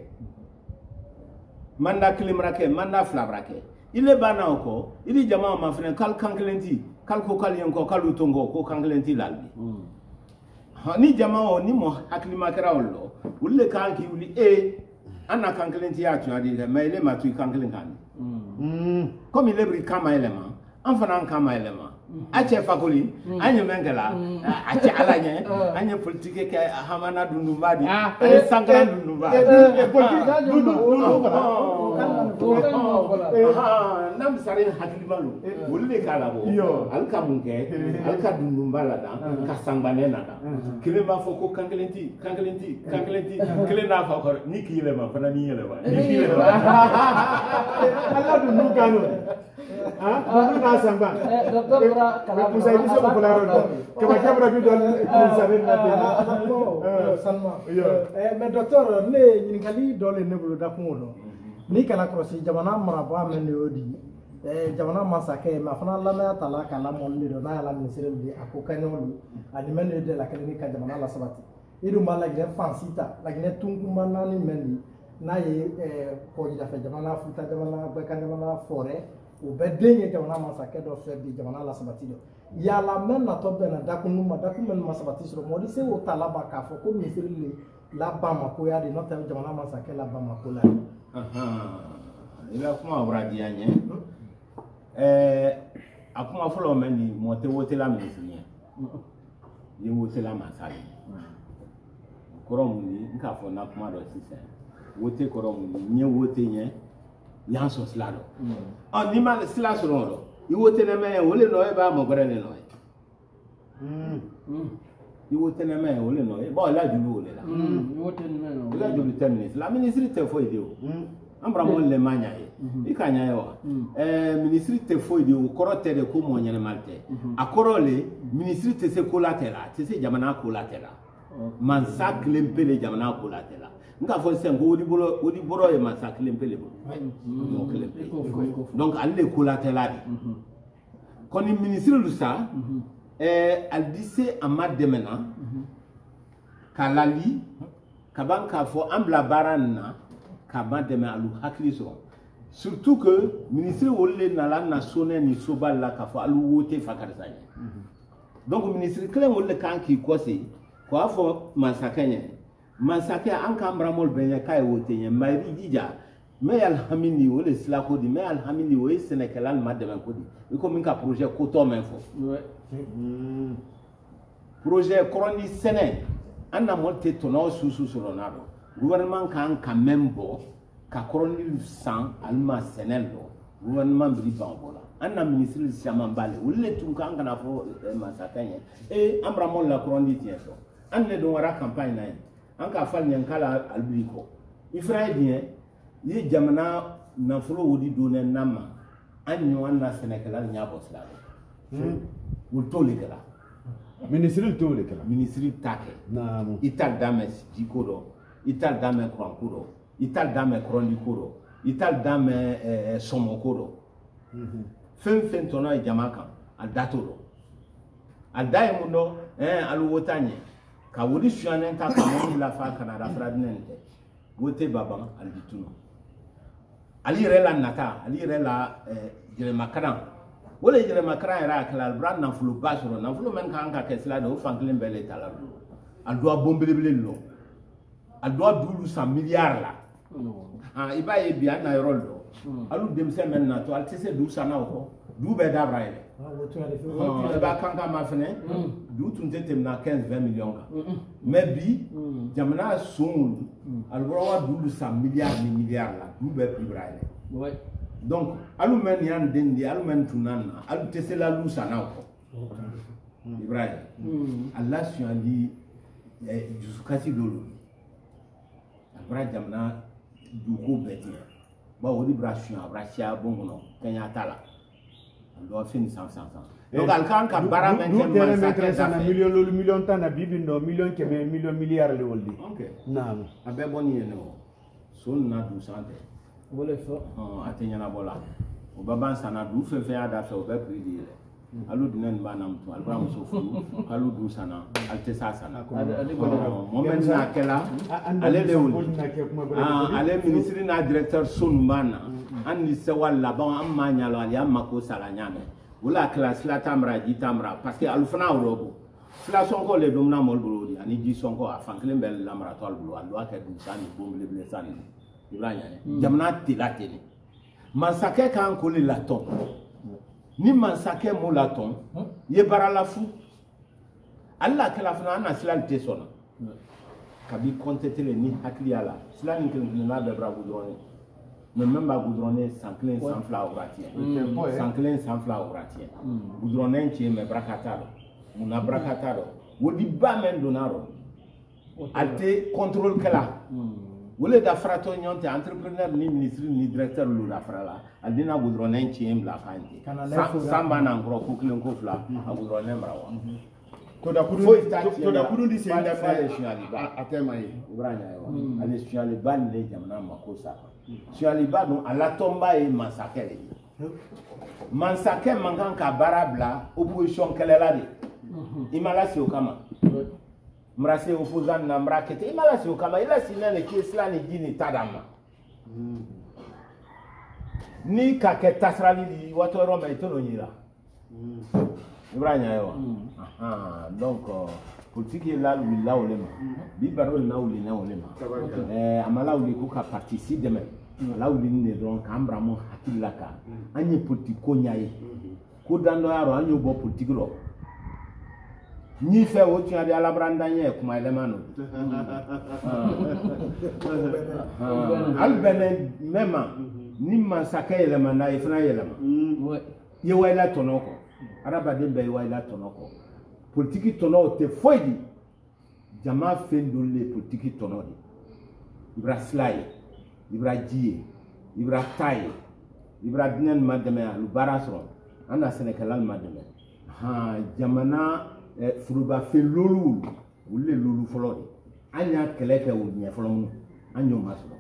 manda klimrake manda flabrake ile bana ko ile jamaa mafene kal kanklenti kal ko kal yanko kal utongo ko kanklenti lalbi ni jamaa ni mo haklimakara ollo ulle kanki uli ana kan kelen ti ya tu adi mais ele ma tu kan kelen kan comme il est bri kama elema an fana an kama elema a cɛ fakoli an ye men kɛla a cɛ ala ɲɛ an ye politique kɛ hamana dundunba di ani sankara dundunba n'a misari hakiliba lo olu de k'a labɔ ale ka mun kɛ ale ka dundunba la dan ka sanbanɛ na dan kelen b'a fɔ ko kan kelen ti kelen n'a fɔ kɔrɔ ni k'i yɛlɛma fana n'i yɛlɛma ni k'i yɛlɛma ala dundu kanu dundu n'a sanba Musa ini semua pelajaran. Kebanyakan berarti dalam misalnya nanti. Salma. Mais docteur, ne ɲininkali dɔ le ne bolo dakun o dɔn. N'i kana kɔlɔsi jamana marabaa min de y'o di. Jamana masakɛ mais a fana lamɛn ta la ka lamɔni de don n'a y'a la ministre de a ko kaɲɛw don ani mɛn de la kelen ka jamana la sabati. I dun b'a laginɛ fansi ta laginɛ tunkunba naani mɛn di n'a ye kɔjidafɛ jamana futa jamana bɛɛ jamana fɔrɛ. O bɛɛ den ye jamana masakɛ dɔ fɛ bi jamana la sabati dɔ yala mɛ natɔ bɛnna dakun ma dakun bɛ ma sabati sɔrɔ mɔdi se o ta laban k'a fɔ ko misiri le laban ma ko ya de n'o tɛ jamana masakɛ laban ma ko la ye. I bɛ kuma wara diya n ye a kuma fɔlɔ mɛ nin mɔgɔ tɛ wotela minisiri ye ni wotela masa ye kɔrɔ mun di n k'a fɔ n na kuma dɔ sisan wote kɔrɔ mun di n ye wote ɲɛ y'an sɔn sila dɔ n'i ma sila sɔrɔ o dɔ i wo tɛnɛmɛ ye o le nɔ ye b'a mɔ wɛrɛ le nɔ ye i wo tɛnɛmɛ ye o le nɔ ye bon la joli o le la i la joli tɛ ministre la ministre tɛ foyi de o an bara mɔ le ma ɲa ye i ka ɲa ye wa ministre tɛ foyi de o kɔrɔ tɛ de ko mɔ ɲɛnɛma tɛ a kɔrɔ le ministre tɛ se ko la tɛ la a tɛ se jamana ko la tɛ la mansa kelen pe de jamana ko la tɛ la n k'a fɔ sisan ko odi bɔrɔ ye mansa kelen pe de bolo donc ale de ko la tɛ la de kɔni ministre lu sa ale di se a ma dɛmɛ na k'a lali ka ban k'a fɔ an bila baara nin na k'a ban dɛmɛ alu hakili sɔrɔ surtout que ministre olu de nana na sonɛ ni soba la k'a fɔ alu wote fa karisa ye donc ministre kelen olu de kan k'i kɔse k'a fɔ mansakɛ ɲɛ mansakɛ an k'an baramɔli bɛɛ ɲɛ k'a ye wote ɲɛ mɛ i jija mɛ alhamini o de sila ko di mɛ alhamini o ye sɛnɛkɛla nin ma dɛmɛ ko di i ko min ka projet kotɔ mɛn fɔ projet kɔrɔni sɛnɛ an na mɔli tɛ tɔnɔ susu sɔrɔ n'a dɔn gouvernement kan ka mɛn bɔ ka kɔrɔni san ale ma sɛnɛ lɔ gouvernement biri ban bɔ la an na ministre caman b'ale olu le tun kan kana fɔ mansakɛ ɲɛ an baramɔli la kɔrɔni tiɲɛ fɔ an ne don wara campagne na ye an k'a fɔ ɲɛ k'ala albiri kɔ i fana ye diɲɛ i ye jamana nafolo wodi donɛ na ma an ɲɔgɔn na sɛnɛkɛla ni y'a bɔ sira la o t'o le kɛla ministre t'o le kɛla ministre t'a kɛ i t'a damɛ jiko dɔ i t'a damɛ kuranko dɔ i t'a damɛ kɔrɔnliko dɔ i t'a damɛ sɔmɔko dɔ fɛn fɛn tɔnɔ ye jama kan a da t'o dɔn a da ye mun dɔn alu wo t'a ɲɛ ka wuli suyanen ta ka mɔni lafa kana rafra dinɛ tɛ wote baban ali tunu ali yɛrɛ la nata ali yɛrɛ la yɛlɛmakaran o le yɛlɛmakaran yɛrɛ a kɛla alibura nafoloba sɔrɔ nafolo min kan ka kɛ sira de o fan kelen bɛɛ le ta la a dɔ a bon belebele lɔ a dɔ a duuru san miliyari la i b'a ye bi an na yɔrɔ lɔ alu denmisɛn bɛ natɔ ali tɛ se du sanna o kɔ du bɛɛ dabara yɛrɛ i b'a kan ma fɛnɛ du tun tɛ tɛmɛna 15-20 millions kan mais bi jamana son alibura wa duuru san miliyari ni miliyari la du bɛɛ pibira yɛrɛ donc alu mɛ nin y'an den de alu mɛ nin tun na na alu tɛ se la lu sanna o kɔ Ibrahim a lasuyali dusukasi dolo alibura jamana duko bɛɛ tigɛ bawo o de bira suyan a bira siya bon kɔnɔ kɛɲɛ t'a la dɔ fin san donc al kan ka bara men ke man sa ke sa million tan na bibi no million keme million milliard le woldi okay naam abe boni no so na du sante wole fo atenya na bola o baba sana du fe ada fe o be pridi le alu dinen ba nam to albra muso fu alu du sana alte sa sana moment na kela ale de woli ale ministre na directeur sonu bana an ni se wala ba am ma nyalo ali am mako sala nyame wala classe la tamra di tamra parce que alu fana robo fla sonko le domna mol bolo di ani di sonko a fanklen bel lamra to albulo ando aka du sani bomble ble sani jamana tilatene mansakɛ kan ko le latɔn ni mansakɛ mo latɔn ye barala fu alla kala fana ana silal te sona kabi kontetele ni hakliya la silal ni kelen na bɛbra gudrone mais même ba gudrone sanklen sans fla oratie sanklen sans fla oratie gudrone nche me brakataro muna brakataro wodi ba men donaro alte contrôle kala wole da frato nyonte entrepreneur ni ministre ni directeur lu da frala aldina gudrone nche mbla kanje samba na ngro ko klen ko fla gudrone mrawa to da kudu di sen da fa atema yi ubranya yo ale suali ban le jamna makosa suali ba don ala tomba e mansakele mansake mangan ka barabla opposition kelela de imala si okama mrase opposant na mrakete imala si okama ila sinane kisla ni jini tadama ni ka ke tasrali di wato roma itono nyira Ibrahima yo donc politique là où là où les bi baro na où na où les amala où ko ka participe de même là où les donc ambra mo hakilaka anye politique ko nyaaye ko dando yaro anyo bo politique ro ni fe o tun ade alabranda nye kuma elemano albene mema ni mansaka elemana ifna elema ye wala tonoko arabade be wala tonoko politique tono te foidi jama fendo le politique tono di ibra slay ibra jiye ibra taye ibra dinen madame lu barasro ana senegal madame ha jamana furuba fe lolu wulle lolu folo anya keleke wu nya folo anyo masro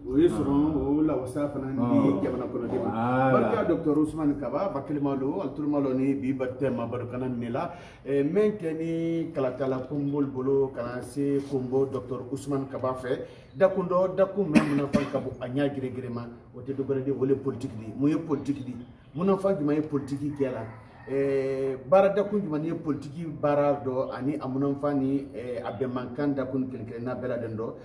o yesron o la wasafa na ni jamana kono de barka docteur Ousmane Kaba bakilmalo altulmalo ni bi batte ma barkana nila menteni kalatala kumbol bolo kana se kumbo docteur Ousmane Kaba fe dakundo dakum men na fanka bu anya gire ma o te do de wole politique di moye politique di mona fanki ma politique kela barada kun jumani politique barado ani amunan fani abbe mankan da kun kelkel na bela den do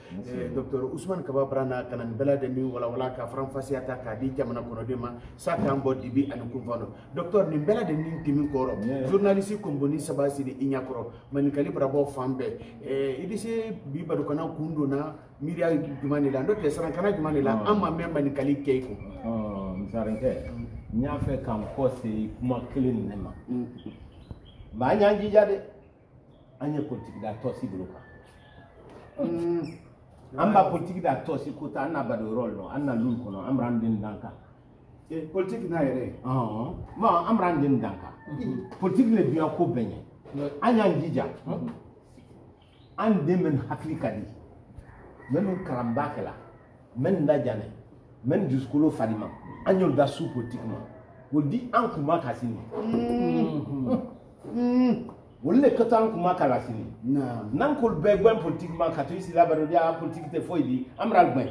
docteur Ousmane Kaba brana kanan bela den ni wala ka fran fasiyata ka di jamana kono de ma saka mbo dibi an kun fano docteur ni bela den ni timi koro journaliste ko boni sabasi de inya koro man kali brabo fambe idise bi badu kana kundo na miria jumani la ndo te saran kana jumani la amma memba ni kali keiko misarenke nya fe kam ko se kuma kelen nema ba nya jija de anya politique da to si bloka amba politique da to si ko ta na ba do role no anna lul ko no amrandin danka politique na yere ma amrandin danka politique le biya ko benye anya jija an de men hakika di men karambakela men dajane men jusqu'au fadima anyol da sous politiquement on dit en kuma kasini wolle kata en kuma kalasini nan ko be gwen politiquement kato isi la baro dia politique te foidi amral gwen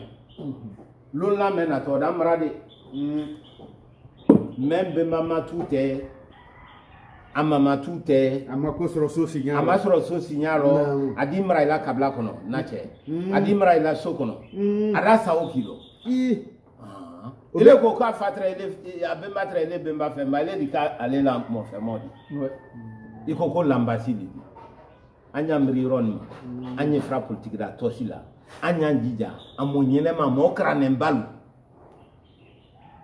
lol la men ato da amrade même be mama touté amama touté amako soro so signalo amasoro so signalo adimra ila kabla kono nache adimra ila sokono arasa okilo il est quoi faire abe matre ele bemba fe male di ka ale la mo fe modi il faut ko l'ambassade anya mri ron anya fra politique da tosila anya njija amonyele ma mo krane mbalu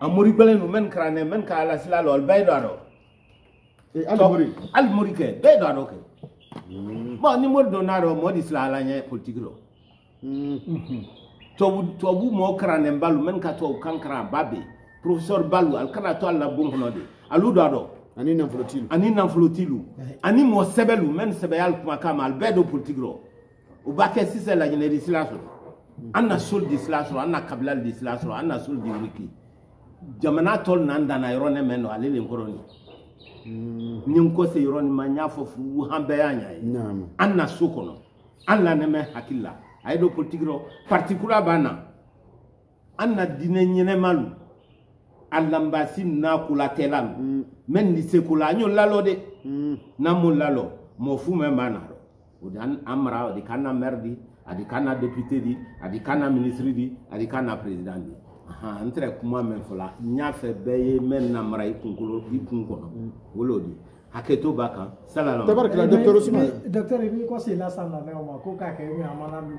amuri bele no men krane men ka ala sila lol baydo ado al muri ke baydo ado ke bon ni mo donaro modi sila ala nya politique lo tobu mo krane mbalu men ka to kankra babe professeur balu al kana to alla bon hono de alu do ani nan flotilu ani mo sebelu men sebeyal kuma kama al bedo politigro o bakke sise la nyene dislaso anna sol dislaso anna kablal dislaso anna sol di wiki jamana tol nan dana irone men ale le koroni nim ko se irone manya fofu hambe yanya anna sukono anna ne me hakilla aydo politigro particular bana anna dine nyene malu alambasi na kula telal men ni sekula nyo lalo de na mo lalo mo fu me manaro odan amra de kana merdi adi kana député di adi kana ministre di adi kana président di entre kuma men fola nya fe beye men na mara ikunkolo ikunkono wolodi haketo baka salala tabaraka docteur Ousmane docteur ibi ko si la sanna ne ma ko ka ke mi amana lu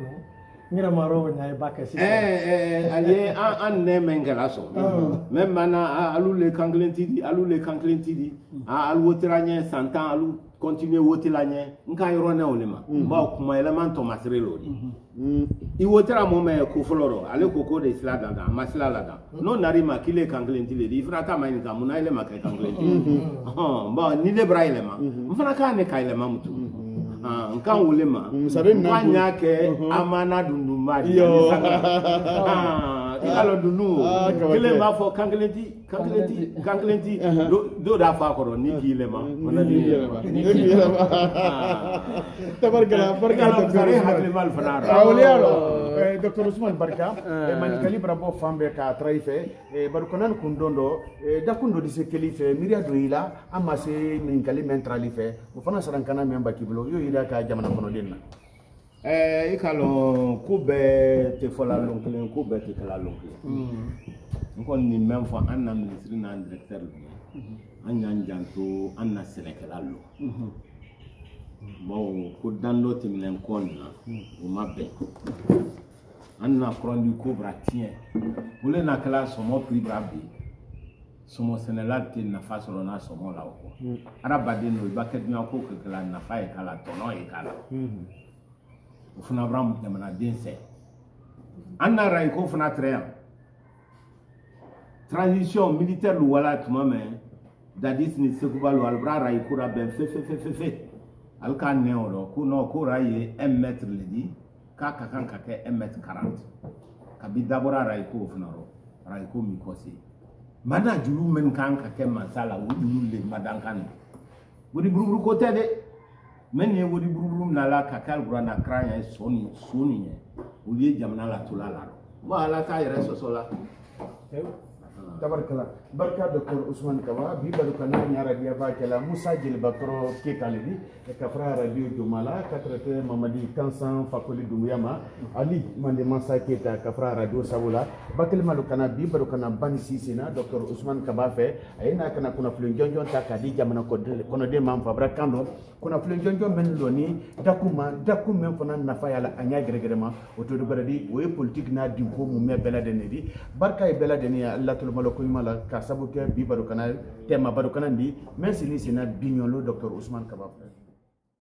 ngira maro nya baka si alié an ne mengala so même mana alule kanglenti di alu wotranye santan alu continuer wotilanye nka yoro ne olema ba kuma element to masrelo di I wotra mo me ko foloro ale koko de sila danda masila lada no narima kile kanglenti le di frata ma inga muna ile makai kanglenti ba ni le bra ile ma mfana ka ne kai le ma mutu nkan wulema kwanya ke amana dundu mari ikalo dunu kile ma fo kanglenti do da fa ko ni kile ma ona ni kile ma tabarkala barka sare hakle mal fanara awlialo docteur Ousmane barka man kalibra bo fambe ka traife barukonan kundondo dakundo dise kelife miria do ila amase min kalimen tralife o fana sarankana memba kiblo yo ila ka jamana kono denna ikalo kube te fola lonklen kube te kala lonklen nkon ni même fois anna ministre na directeur anya njanto anna sénégal lo bon ko dando timlen konna o mabbe anna kron du cobra tien wole na kala somo prix brabi somo sénégal te na fasolo na somo la ko arabade no ibaket nya ko ke kala na fa e kala tono e kala funa bram jamana dense anna ray ko funa treya transition militaire lu wala tuma me dadis ni sekubalo albra ray kura ben fe alka neolo ku no ko ray 1 mètre le di ka kan ka ke 1 mètre 40 ka bi dabora ray ko funa ro ray ko mi ko si mana julu men kan ka ke masala wulu le madankan wodi buruburu ko tede men ye wodi buruburu na la ka kal brana kranya soni ne wuli jamna la tulala ba ala ka yere sosola tabarkala barka docteur Ousmane Kaba bi barukana nyara dia ba kala Musa Jil Bakro ke kalidi e kafra radio Jumala katrete Mamadi Kansan Fakoli Dumuyama Ali mande masa ke ta kafra radio Sabula bakel malukana bi barukana ban sisina docteur Ousmane Kaba fe ayina kana kuna fulun jonjon ta kadi jamana ko kono de mam fabra kando kuna fulun jonjon men loni dakum men fona nafa yala anya gregrema oto do baradi we politique na di ko mu me bela de nedi barka e bela de ni Allah tul malako mala ka sabu ke bi barukana tema barukana ndi men sini sina bignolo docteur Ousmane Kaba